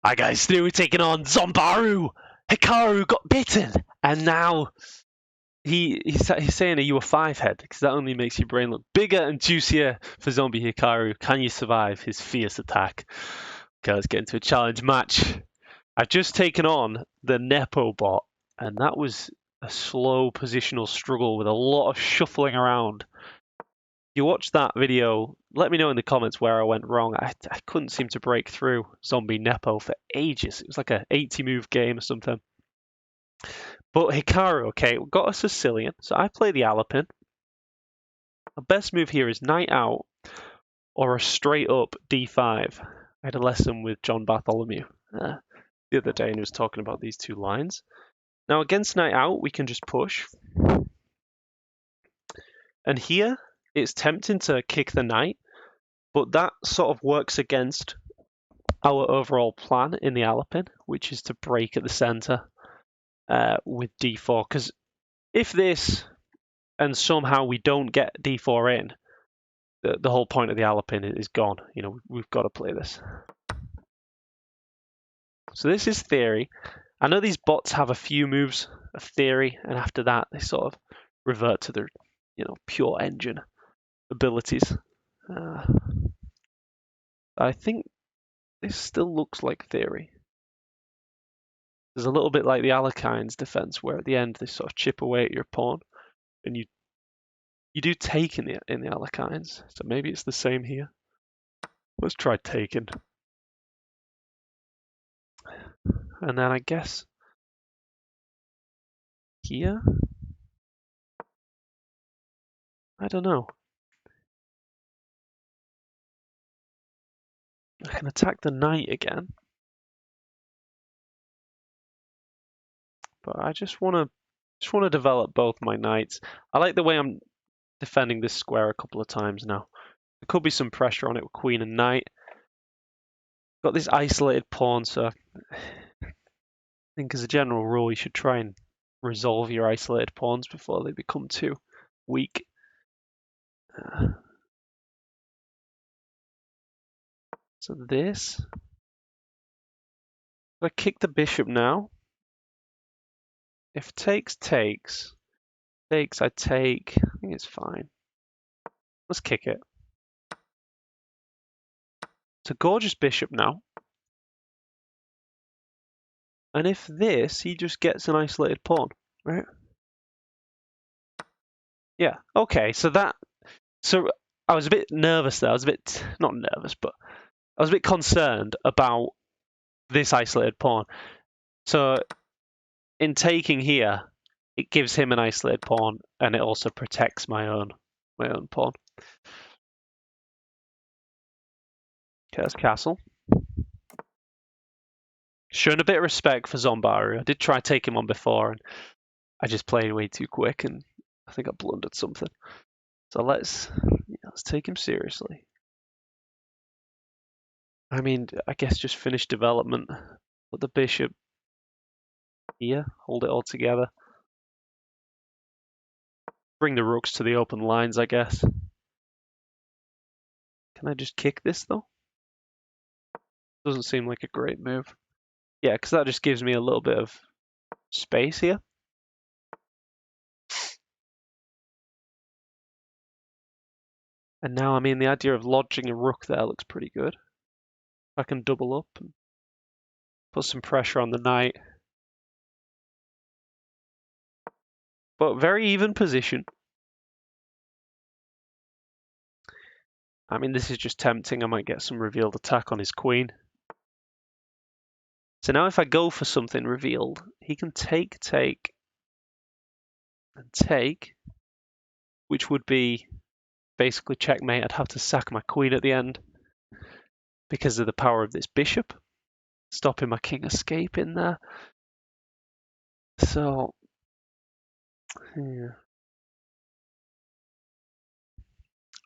Hi guys, today we're taking on Zomaru. Hikaru got bitten, and now he's saying, "Are you a 5-head?" Because that only makes your brain look bigger and juicier for Zombie Hikaru. Can you survive his fierce attack? Okay, let's get into a challenge match. I've just taken on the Nepo bot, and that was a slow positional struggle with a lot of shuffling around. You watch that video, let me know in the comments where I went wrong. I couldn't seem to break through Zombie Nepo for ages. It was like a 80 move game or something. But Hikaru, okay, got a Sicilian, so I play the Alapin. The best move here is Knight Out or a straight up D5. I had a lesson with John Bartholomew the other day and he was talking about these two lines. Now against Knight Out, we can just push. And here, it's tempting to kick the knight, but that sort of works against our overall plan in the Alapin, which is to break at the center with d4. Because if this, and somehow we don't get d4 in, the whole point of the Alapin is gone. You know, we've got to play this. So this is theory. I know these bots have a few moves of theory, and after that they sort of revert to their, pure engine abilities. I think this still looks like theory. There's a little bit like the Alakine's defense, where at the end they sort of chip away at your pawn, and you do take in the Alakine's. So maybe it's the same here. Let's try taking, and then I guess here. I don't know. I can attack the knight again, but I just want to develop both my knights. I like the way I'm defending this square a couple of times now. There could be some pressure on it with queen and knight. Got this isolated pawn, so I think as a general rule you should try and resolve your isolated pawns before they become too weak. So this, if I kick the bishop now, if takes, I take. I think it's fine. Let's kick it. It's a gorgeous bishop now. And if this, he just gets an isolated pawn, right? Yeah, okay, so I was a bit nervous there. I was a bit, not nervous, but I was a bit concerned about this isolated pawn. So in taking here, it gives him an isolated pawn, and it also protects my own pawn. Okay, that's castle. Showing a bit of respect for Zomaru. I did try to take him on before, and I just played way too quick, and I think I blundered something. So let's take him seriously. I mean, I guess just finish development. Put the bishop here, hold it all together. Bring the rooks to the open lines, I guess. Can I just kick this, though? Doesn't seem like a great move. Yeah, because that just gives me a little bit of space here. And now, I mean, the idea of lodging a rook there looks pretty good. I can double up and put some pressure on the knight. But very even position. I mean, this is just tempting. I might get some revealed attack on his queen. So now if I go for something revealed, he can take, and take, which would be basically checkmate. I'd have to sack my queen at the end because of the power of this bishop, stopping my king escaping there. So, yeah.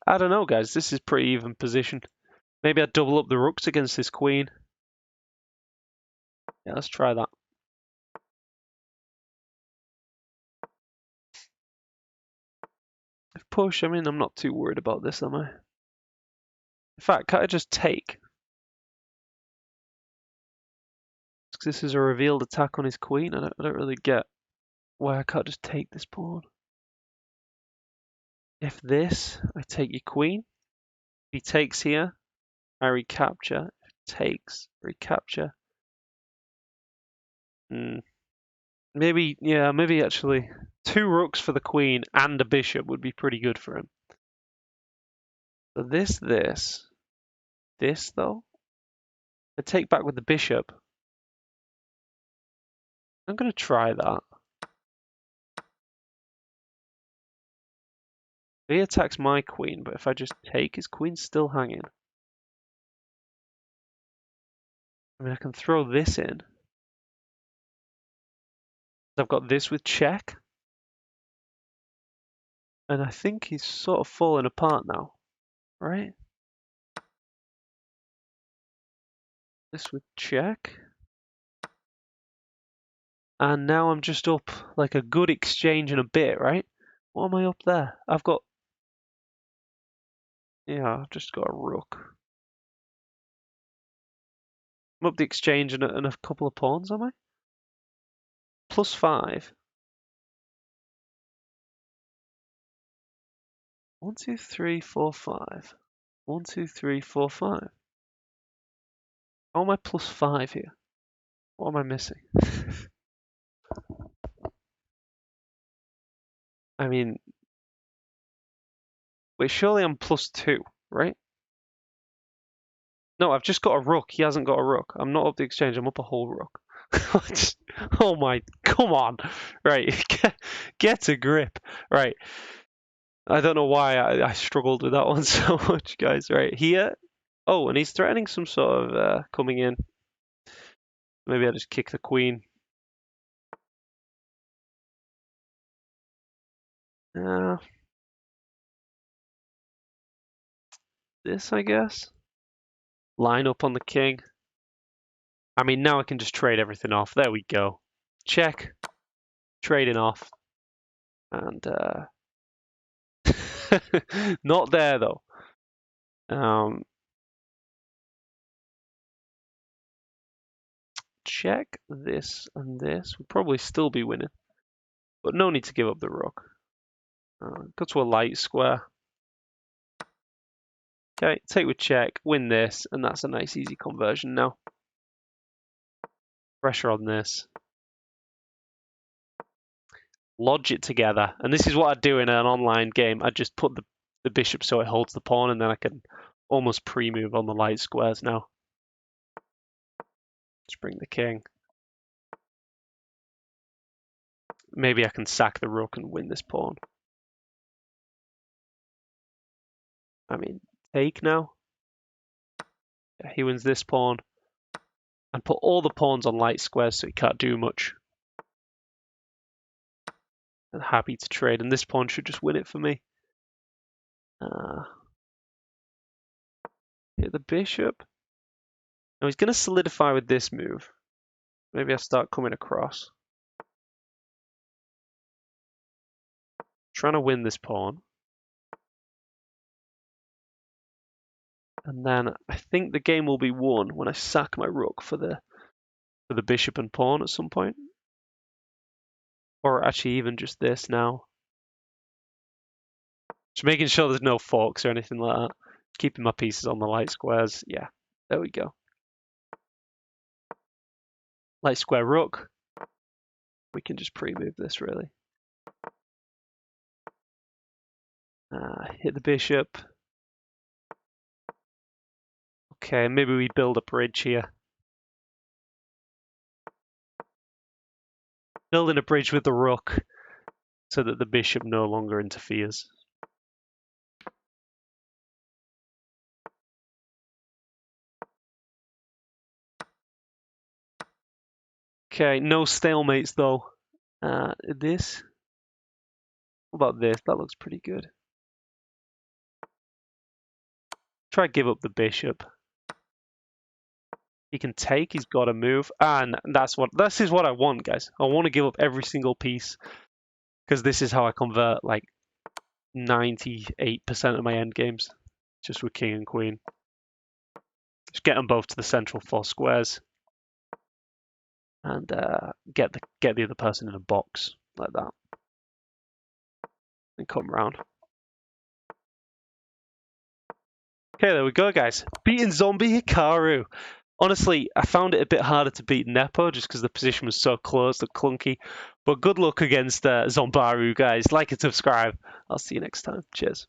I don't know, guys. This is pretty even position. Maybe I'd double up the rooks against this queen. Yeah, let's try that. If push, I mean, I'm not too worried about this, am I? In fact, can't I just take? This is a revealed attack on his queen. I don't really get why I can't just take this pawn. If this, I take your queen. If he takes here, I recapture. If he takes, recapture. Maybe, yeah, maybe actually 2 rooks for the queen and a bishop would be pretty good for him. So this though, I take back with the bishop. I'm going to try that. He attacks my queen, but if I just take, his queen's still hanging. I mean, I can throw this in. I've got this with check. And I think he's sort of falling apart now, right? This with check. And now I'm just up like a good exchange and a bit, right? What am I up there? I've got... Yeah, I've just got a rook. I'm up the exchange and a couple of pawns, am I? +5. 1, 2, 3, 4, 5. 1, 2, 3, 4, 5. How am I +5 here? What am I missing? I mean, wait, surely I'm +2, right? No, I've just got a rook. He hasn't got a rook. I'm not up the exchange. I'm up a whole rook. Oh my, come on. Right, get a grip. Right. I don't know why I struggled with that one so much, guys. Right, here. Oh, and he's threatening some sort of coming in. Maybe I just kick the queen. This, I guess. Line up on the king. I mean, now I can just trade everything off. There we go. Check. Trading off. And not there though. Check this and this. We'll probably still be winning, but no need to give up the rook. Go to a light square. Okay, take with check, win this, and that's a nice easy conversion now. Pressure on this. Lodge it together, and this is what I do in an online game. I just put the bishop so it holds the pawn, and then I can almost pre-move on the light squares now. Just bring the king. Maybe I can sack the rook and win this pawn. I mean, take now. Yeah, he wins this pawn. And put all the pawns on light squares so he can't do much. And happy to trade, and this pawn should just win it for me. Hit the bishop. Now he's going to solidify with this move. Maybe I start coming across. Trying to win this pawn. And then I think the game will be won when I sack my rook for the bishop and pawn at some point. Or actually even just this now. Just making sure there's no forks or anything like that. Keeping my pieces on the light squares. Yeah, there we go. Light square rook. We can just pre-move this really. Hit the bishop. Okay, maybe we build a bridge here. Building a bridge with the rook so that the bishop no longer interferes. Okay, no stalemates though. This. What about this? That looks pretty good. Try to give up the bishop. He can take, he's got to move. And this is what I want, guys. I want to give up every single piece. Because this is how I convert like 98% of my endgames. Just with king and queen. Just get them both to the central 4 squares. and get the other person in a box like that, and come around. Okay, there we go, guys. Beating Zombie Hikaru. Honestly, I found it a bit harder to beat Nepo just because the position was so close and clunky. But good luck against Zombaru, guys. Like and subscribe. I'll see you next time. Cheers.